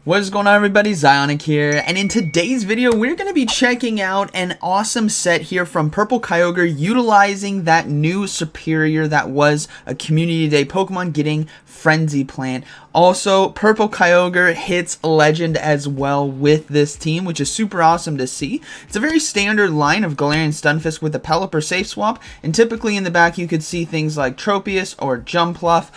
What is going on, everybody? ZyoniK here, and in today's video we're going to be checking out an awesome set here from PurpleKyogre, utilizing that new Serperior that was a Community Day Pokemon getting Frenzy Plant. Also, PurpleKyogre hits Legend as well with this team, which is super awesome to see. It's a very standard line of Galarian Stunfisk with a Pelipper Safe Swap, and typically in the back you could see things like Tropius or Jumpluff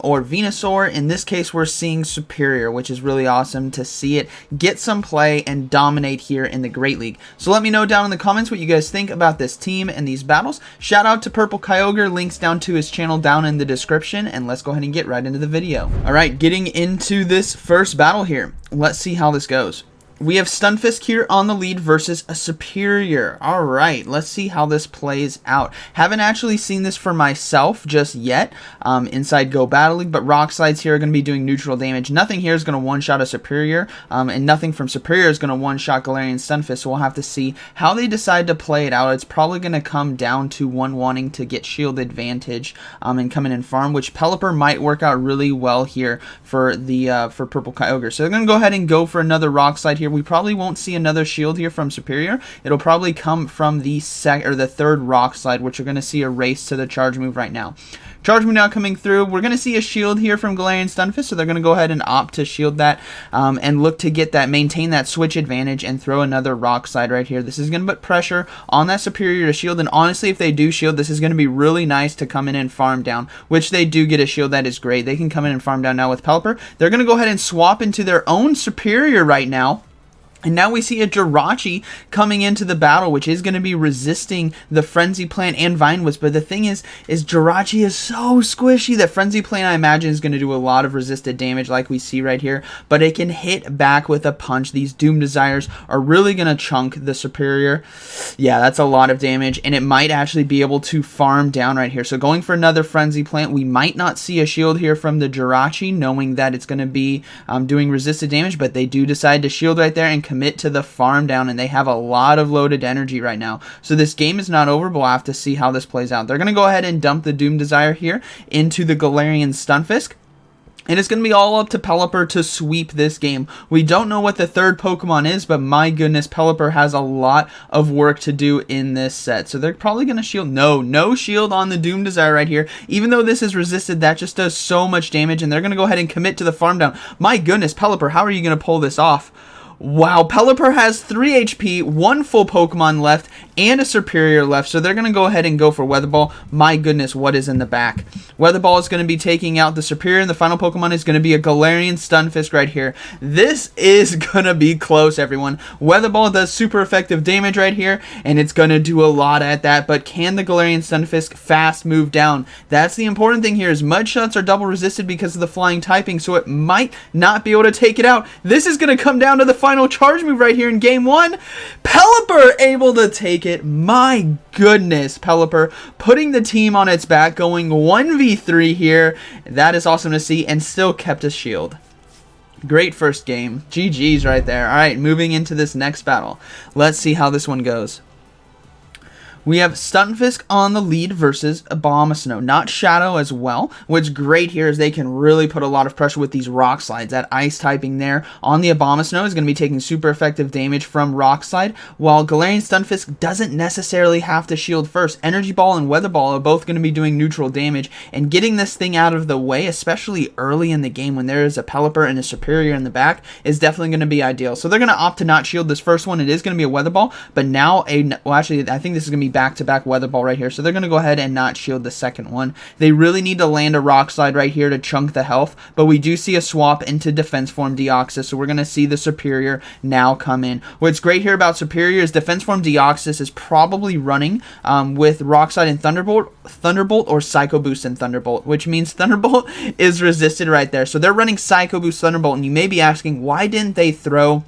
or Venusaur. In this case we're seeing Serperior, which is really awesome to see it get some play and dominate here in the Great League. So let me know down in the comments what you guys think about this team and these battles. Shout out to PurpleKyogre, links down to his channel down in the description, and let's go ahead and get right into the video. Alright, getting into this first battle here. Let's see how this goes. We have Stunfisk here on the lead versus a Serperior. Alright, let's see how this plays out. Haven't actually seen this for myself just yet inside Go Battle League, but Rock Slides here are going to be doing neutral damage. Nothing here is going to one-shot a Serperior, and nothing from Serperior is going to one-shot Galarian Stunfisk, so we'll have to see how they decide to play it out. It's probably going to come down to one wanting to get shield advantage and come in and farm, which Pelipper might work out really well here for the for PurpleKyogre. So they're going to go ahead and go for another Rock Slide here. We probably won't see another shield here from Serperior. It'll probably come from the third Rock Slide, which we're going to see a race to the charge move right now. Charge move now coming through. We're going to see a shield here from Galarian Stunfisk, so they're going to go ahead and opt to shield that and look to get that, maintain that switch advantage and throw another Rock Slide right here. This is going to put pressure on that Serperior to shield, and honestly, if they do shield, this is going to be really nice to come in and farm down, which they do get a shield. That is great. They can come in and farm down now with Pelipper. They're going to go ahead and swap into their own Serperior right now. And now we see a Jirachi coming into the battle, which is going to be resisting the Frenzy Plant and Vine Wisp. But the thing is Jirachi is so squishy that Frenzy Plant, I imagine, is going to do a lot of resisted damage like we see right here. But it can hit back with a punch. These Doom Desires are really going to chunk the Serperior. Yeah, that's a lot of damage. And it might actually be able to farm down right here. So going for another Frenzy Plant, we might not see a shield here from the Jirachi, knowing that it's going to be doing resisted damage. But they do decide to shield right there and commit to the farm down, and they have a lot of loaded energy right now. So this game is not over, but we'll have to see how this plays out. They're going to go ahead and dump the Doom Desire here into the Galarian Stunfisk. And it's going to be all up to Pelipper to sweep this game. We don't know what the third Pokemon is, but my goodness, Pelipper has a lot of work to do in this set. So they're probably going to shield. No shield on the Doom Desire right here. Even though this is resisted, that just does so much damage, and they're going to go ahead and commit to the farm down. My goodness, Pelipper, how are you going to pull this off? Wow, Pelipper has 3 HP, 1 full Pokemon left, and a Serperior left, so they're going to go ahead and go for Weather Ball. My goodness, what is in the back? Weather Ball is going to be taking out the Serperior, and the final Pokemon is going to be a Galarian Stunfisk right here. This is going to be close, everyone. Weather Ball does super effective damage right here, and it's going to do a lot at that, but can the Galarian Stunfisk fast move down? That's the important thing here, is Mudshots are double resisted because of the flying typing, so it might not be able to take it out. This is going to come down to the final charge move right here in game 1. Pelipper able to take it. My goodness, Pelipper putting the team on its back, going 1v3 here. That is awesome to see, and still kept a shield. Great first game. GG's right there. Alright, moving into this next battle. Let's see how this one goes. We have Stunfisk on the lead versus Abomasnow, not Shadow as well. What's great here is they can really put a lot of pressure with these Rock Slides. That Ice typing there on the Abomasnow is going to be taking super effective damage from Rock Slide, while Galarian Stunfisk doesn't necessarily have to shield first. Energy Ball and Weather Ball are both going to be doing neutral damage, and getting this thing out of the way, especially early in the game when there is a Pelipper and a Serperior in the back, is definitely going to be ideal. So they're going to opt to not shield this first one. It is going to be a Weather Ball, but now well, actually, I think this is going to be back-to-back Weather Ball right here, so they're going to go ahead and not shield the second one. They really need to land a Rock Slide right here to chunk the health, but we do see a swap into Defense Form Deoxys, so we're going to see the Serperior now come in. What's great here about Serperior is Defense Form Deoxys is probably running with Rock Slide and Thunderbolt or Psycho Boost and Thunderbolt, which means Thunderbolt is resisted right there. So they're running Psycho Boost Thunderbolt, and you may be asking, why didn't they throw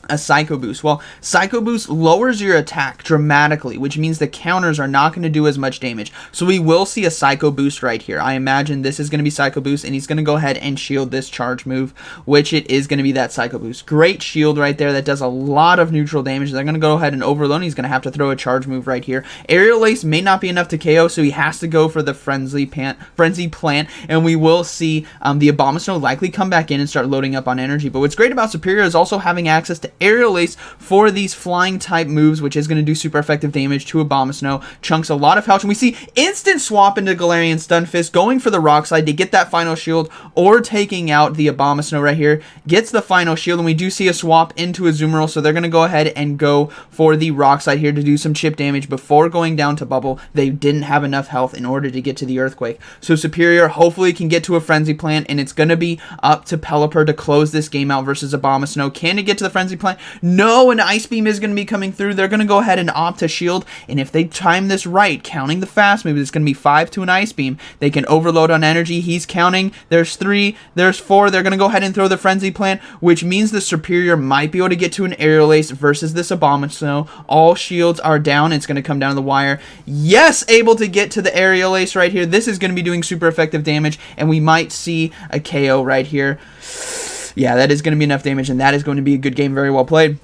a Psycho Boost. Well, Psycho Boost lowers your attack dramatically, which means the counters are not going to do as much damage. So we will see a Psycho Boost right here. I imagine this is going to be Psycho Boost, and he's going to go ahead and shield this charge move, which it is going to be that Psycho Boost. Great shield right there. That does a lot of neutral damage. They're going to go ahead and overload. He's going to have to throw a charge move right here. Aerial Ace may not be enough to KO, so he has to go for the Frenzy Plant, and we will see the Abomasnow likely come back in and start loading up on energy. But what's great about Serperior is also having access to Aerial Ace for these flying type moves, which is going to do super effective damage to Abomasnow. Chunks a lot of health, and we see instant swap into Galarian Stunfisk, going for the Rock Slide to get that final shield, or taking out the Abomasnow right here, gets the final shield, and we do see a swap into Azumarill, so they're going to go ahead and go for the Rock Slide here to do some chip damage before going down to Bubble. They didn't have enough health in order to get to the Earthquake, so Serperior hopefully can get to a Frenzy Plant, and it's going to be up to Pelipper to close this game out versus Abomasnow. Can it get to the Frenzy Plant? No, an Ice Beam is going to be coming through. They're going to go ahead and opt to shield, and if they time this right, counting the fast move, it's going to be 5 to an Ice Beam. They can overload on energy. He's counting. There's 3, there's 4. They're going to go ahead and throw the Frenzy Plant, which means the Serperior might be able to get to an Aerial Ace versus this Abomasnow. All shields are down. It's going to come down to the wire. Yes, able to get to the Aerial Ace right here. This is going to be doing super effective damage, and we might see a KO right here. Yeah, that is going to be enough damage, and that is going to be a good game. Very well played.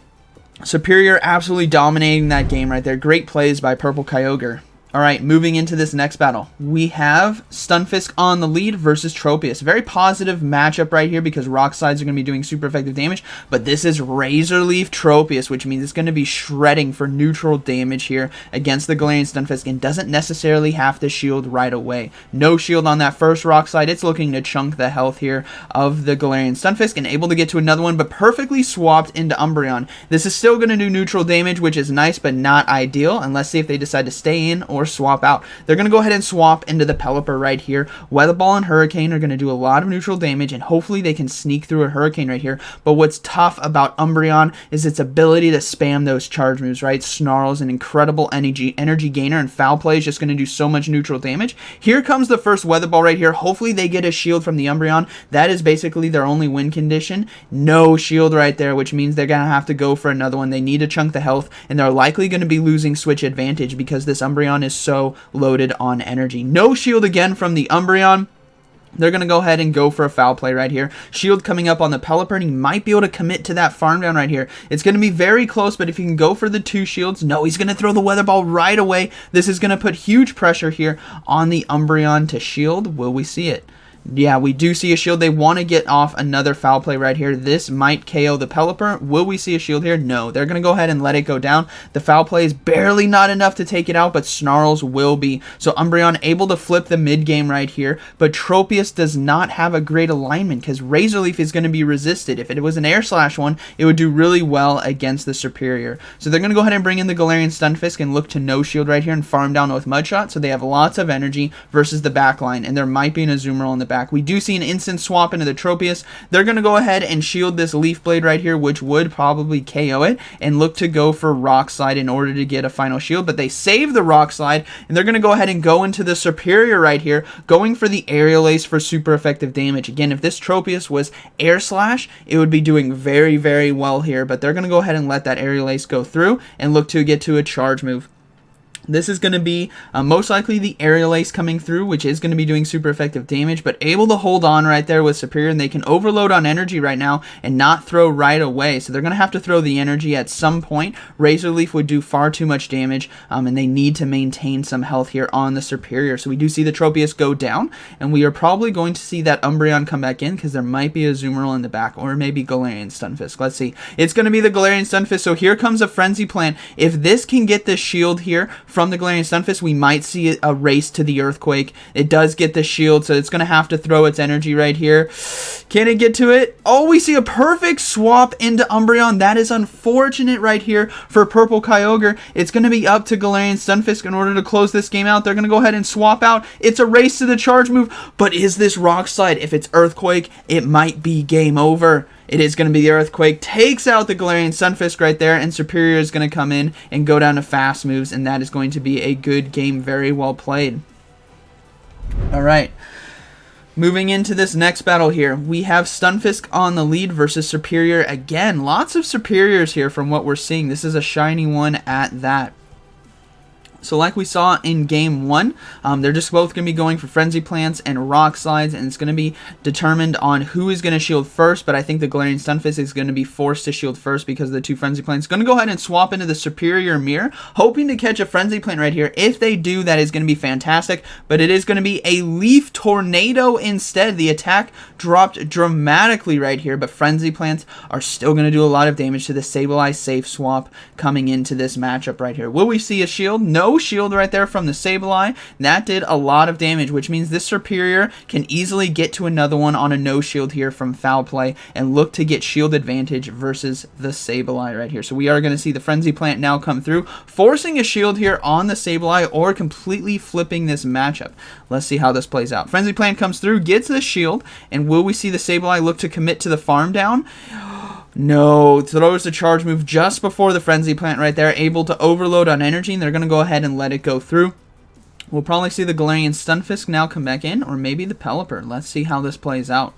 Serperior absolutely dominating that game right there. Great plays by PurpleKyogre. Alright, moving into this next battle, we have Stunfisk on the lead versus Tropius. Very positive matchup right here because Rock Slides are going to be doing super effective damage, but this is Razor Leaf Tropius, which means it's going to be shredding for neutral damage here against the Galarian Stunfisk, and doesn't necessarily have to shield right away. No shield on that first Rock Slide. It's looking to chunk the health here of the Galarian Stunfisk, and able to get to another one, but perfectly swapped into Umbreon. This is still going to do neutral damage, which is nice, but not ideal, and let's see if they decide to stay in or swap out. They're going to go ahead and swap into the Pelipper right here. Weather Ball and Hurricane are going to do a lot of neutral damage, and hopefully they can sneak through a Hurricane right here. But what's tough about Umbreon is its ability to spam those charge moves, right? Snarl's an incredible energy gainer, and Foul Play is just going to do so much neutral damage. Here comes the first Weather Ball right here. Hopefully they get a shield from the Umbreon. That is basically their only win condition. No shield right there, which means they're going to have to go for another one. They need to chunk the health, and they're likely going to be losing switch advantage because this Umbreon is so loaded on energy. No shield again from the Umbreon. They're going to go ahead and go for a Foul Play right here. Shield coming up on the Pelipper, and he might be able to commit to that farm down right here. It's going to be very close, but if he can go for the 2 shields, no, he's going to throw the Weather Ball right away. This is going to put huge pressure here on the Umbreon to shield. Will we see it? Yeah, we do see a shield. They want to get off another Foul Play right here. This might KO the Pelipper. Will we see a shield here? No. They're going to go ahead and let it go down. The Foul Play is barely not enough to take it out, but Snarls will be. So Umbreon able to flip the mid game right here, but Tropius does not have a great alignment because Razor Leaf is going to be resisted. If it was an Air Slash one, it would do really well against the Serperior. So they're going to go ahead and bring in the Galarian Stunfisk and look to no shield right here and farm down with Mud Shot, so they have lots of energy versus the back line, and there might be an Azumarill in the back. We do see an instant swap into the Tropius. They're going to go ahead and shield this Leaf Blade right here, which would probably KO it, and look to go for Rock Slide in order to get a final shield, but they save the Rock Slide, and they're going to go ahead and go into the Serperior right here, going for the Aerial Ace for super effective damage. Again, if this Tropius was Air Slash, it would be doing very, very well here, but they're going to go ahead and let that Aerial Ace go through and look to get to a charge move. This is going to be most likely the Aerial Ace coming through, which is going to be doing super effective damage, but able to hold on right there with Serperior, and they can overload on energy right now and not throw right away. So they're going to have to throw the energy at some point. Razor Leaf would do far too much damage, and they need to maintain some health here on the Serperior. So we do see the Tropius go down, and we are probably going to see that Umbreon come back in because there might be a Azumarill in the back, or maybe Galarian Stunfisk. Let's see. It's going to be the Galarian Stunfisk, so here comes a Frenzy Plant. If this can get the shield here from the Galarian Stunfisk, we might see a race to the Earthquake. It does get the shield, so it's going to have to throw its energy right here. Can it get to it? Oh, we see a perfect swap into Umbreon. That is unfortunate right here for PurpleKyogre. It's going to be up to Galarian Stunfisk in order to close this game out. They're going to go ahead and swap out. It's a race to the charge move, but is this Rock Slide? If it's Earthquake, it might be game over. It is going to be the Earthquake, takes out the Galarian Stunfisk right there, and Serperior is going to come in and go down to fast moves, and that is going to be a good game, very well played. Alright. Moving into this next battle here, we have Stunfisk on the lead versus Serperior. Again, lots of Serperiors here from what we're seeing. This is a shiny one at that. So like we saw in game 1, they're just both going to be going for Frenzy Plants and Rock Slides, and it's going to be determined on who is going to shield first, but I think the Galarian Stunfisk is going to be forced to shield first because of the 2 Frenzy Plants. Going to go ahead and swap into the Serperior Mirror, hoping to catch a Frenzy Plant right here. If they do, that is going to be fantastic, but it is going to be a Leaf Tornado instead. The attack dropped dramatically right here, but Frenzy Plants are still going to do a lot of damage to the Sableye safe swap coming into this matchup right here. Will we see a shield? No shield right there from the Sableye. That did a lot of damage, which means this Serperior can easily get to another one on a no shield here from Foul Play and look to get shield advantage versus the Sableye right here. So we are going to see the Frenzy Plant now come through, forcing a shield here on the Sableye or completely flipping this matchup. Let's see how this plays out. Frenzy Plant comes through, gets the shield, and will we see the Sableye look to commit to the farm down? No, throws the charge move just before the Frenzy Plant right there, able to overload on energy, and they're going to go ahead and let it go through. We'll probably see the Galarian Stunfisk now come back in, or maybe the Pelipper. Let's see how this plays out.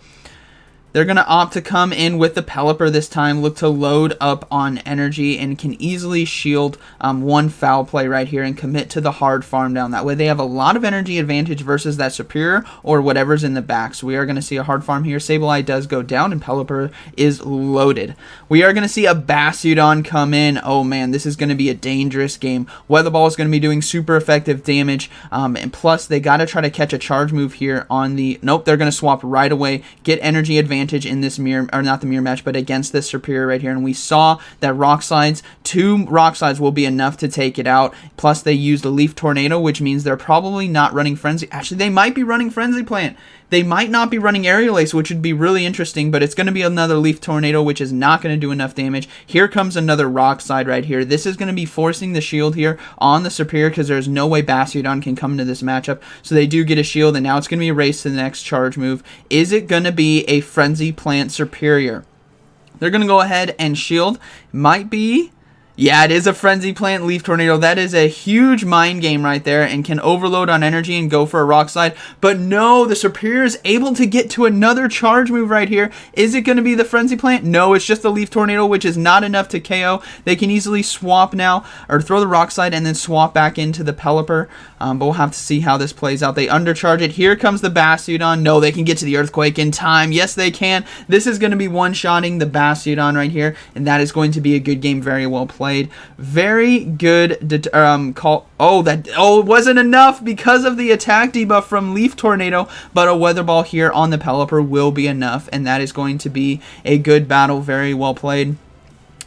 They're going to opt to come in with the Pelipper this time, look to load up on energy, and can easily shield one Foul Play right here and commit to the hard farm down. That way they have a lot of energy advantage versus that Serperior or whatever's in the back. So we are going to see a hard farm here. Sableye does go down and Pelipper is loaded. We are going to see a Bastiodon come in. Oh man, this is going to be a dangerous game. Weather Ball is going to be doing super effective damage, and plus they got to try to catch a charge move here on the... Nope, they're going to swap right away, get energy advantage in this mirror, or not the mirror match, but against this Serperior right here. And we saw that Rock Slides, 2 Rock Slides will be enough to take it out. Plus they used a Leaf Tornado, which means they're probably not running Frenzy. Actually, they might be running Frenzy Plant. They might not be running Aerial Ace, which would be really interesting, but it's going to be another Leaf Tornado, which is not going to do enough damage. Here comes another Rock Slide right here. This is going to be forcing the shield here on the Serperior because there's no way Bastiodon can come into this matchup. So they do get a shield, and now it's going to be a race to the next charge move. Is it going to be a Frenzy Plant Serperior? They're going to go ahead and shield. Might be... Yeah, it is a Frenzy Plant Leaf Tornado. That is a huge mind game right there and can overload on energy and go for a Rock Slide. But no, the Serperior is able to get to another charge move right here. Is it going to be the Frenzy Plant? No, it's just the Leaf Tornado, which is not enough to KO. They can easily swap now, or throw the Rock Slide and then swap back into the Pelipper. But we'll have to see how this plays out. They undercharge it. Here comes the Bastiodon. No, they can get to the Earthquake in time. Yes, they can. This is going to be one-shotting the Bastiodon right here, and that is going to be a good game, very well played. Very good call. It wasn't enough because of the attack debuff from Leaf Tornado, but a Weather Ball here on the Pelipper will be enough, and that is going to be a good battle. Very well played.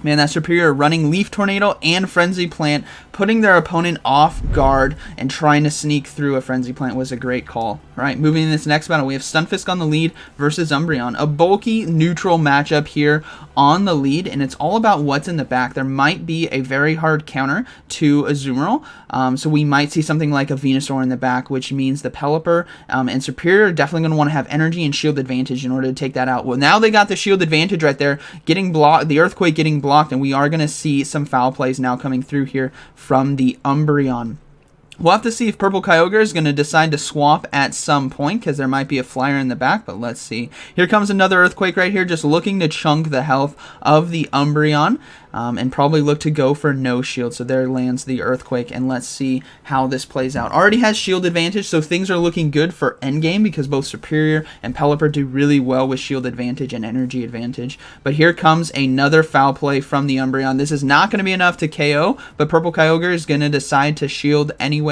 Man, that Serperior running Leaf Tornado and Frenzy Plant, putting their opponent off guard and trying to sneak through a Frenzy Plant was a great call. All right, moving in this next battle, we have Stunfisk on the lead versus Umbreon. A bulky neutral matchup here on the lead, and it's all about what's in the back. There might be a very hard counter to Azumarill, so we might see something like a Venusaur in the back, which means the Pelipper and Serperior are definitely going to want to have energy and shield advantage in order to take that out. Well, now they got the shield advantage right there, getting blocked, the Earthquake getting blocked, and we are going to see some foul plays now coming through here from the Umbreon. We'll have to see if PurpleKyogre is going to decide to swap at some point, because there might be a flyer in the back, but let's see. Here comes another Earthquake right here, just looking to chunk the health of the Umbreon, and probably look to go for no shield. So there lands the Earthquake, and let's see how this plays out. Already has shield advantage, so things are looking good for endgame, because both Serperior and Pelipper do really well with shield advantage and energy advantage. But here comes another foul play from the Umbreon. This is not going to be enough to KO, but PurpleKyogre is going to decide to shield anyway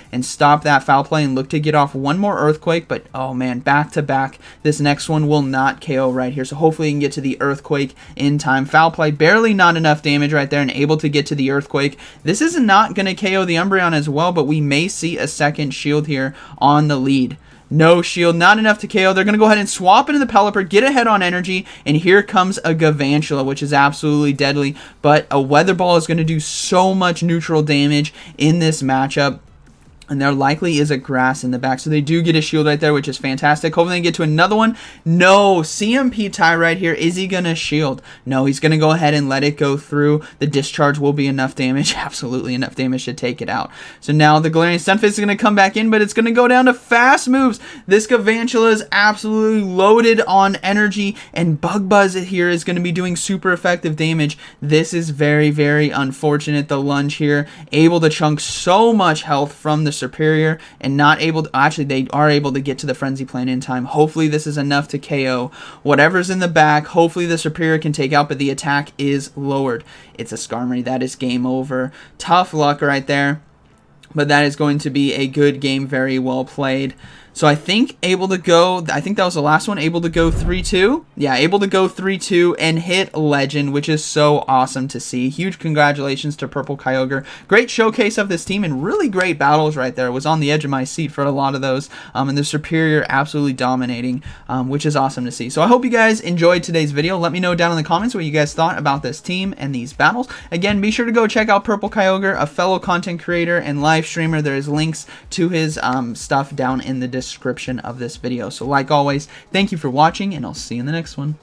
and stop that foul play and look to get off one more Earthquake. But oh man, back to back, this next one will not KO right here, so hopefully you can get to the Earthquake in time. Foul play, barely not enough damage right there, and able to get to the Earthquake. This is not going to KO the Umbreon as well, but we may see a second shield here on the lead. No shield, not enough to KO. They're going to go ahead and swap into the Pelipper, get ahead on energy, and here comes a Galvantula, which is absolutely deadly, but a Weather Ball is going to do so much neutral damage in this matchup. And there likely is a grass in the back. So they do get a shield right there, which is fantastic. Hopefully they get to another one. No, CMP tie right here. Is he going to shield? No, he's going to go ahead and let it go through. The discharge will be enough damage. Absolutely enough damage to take it out. So now the Galarian Stunfisk is going to come back in, but it's going to go down to fast moves. This Galvantula is absolutely loaded on energy, and Bug Buzz here is going to be doing super effective damage. This is very, very unfortunate. The lunge here, able to chunk so much health from the Serperior, and not able to, actually they are able to get to the Frenzy Plant in time. Hopefully this is enough to KO whatever's in the back. Hopefully the Serperior can take out, but the attack is lowered. It's a Skarmory. That is game over. Tough luck right there, but that is going to be a good game. Very well played. So I think able to go, I think that was the last one, able to go 3-2. Yeah, able to go 3-2 and hit Legend, which is so awesome to see. Huge congratulations to PurpleKyogre. Great showcase of this team and really great battles right there. Was on the edge of my seat for a lot of those. And the Serperior absolutely dominating, which is awesome to see. So I hope you guys enjoyed today's video. Let me know down in the comments what you guys thought about this team and these battles. Again, be sure to go check out PurpleKyogre, a fellow content creator and live streamer. There's links to his stuff down in the description of this video. So like always, thank you for watching, and I'll see you in the next one.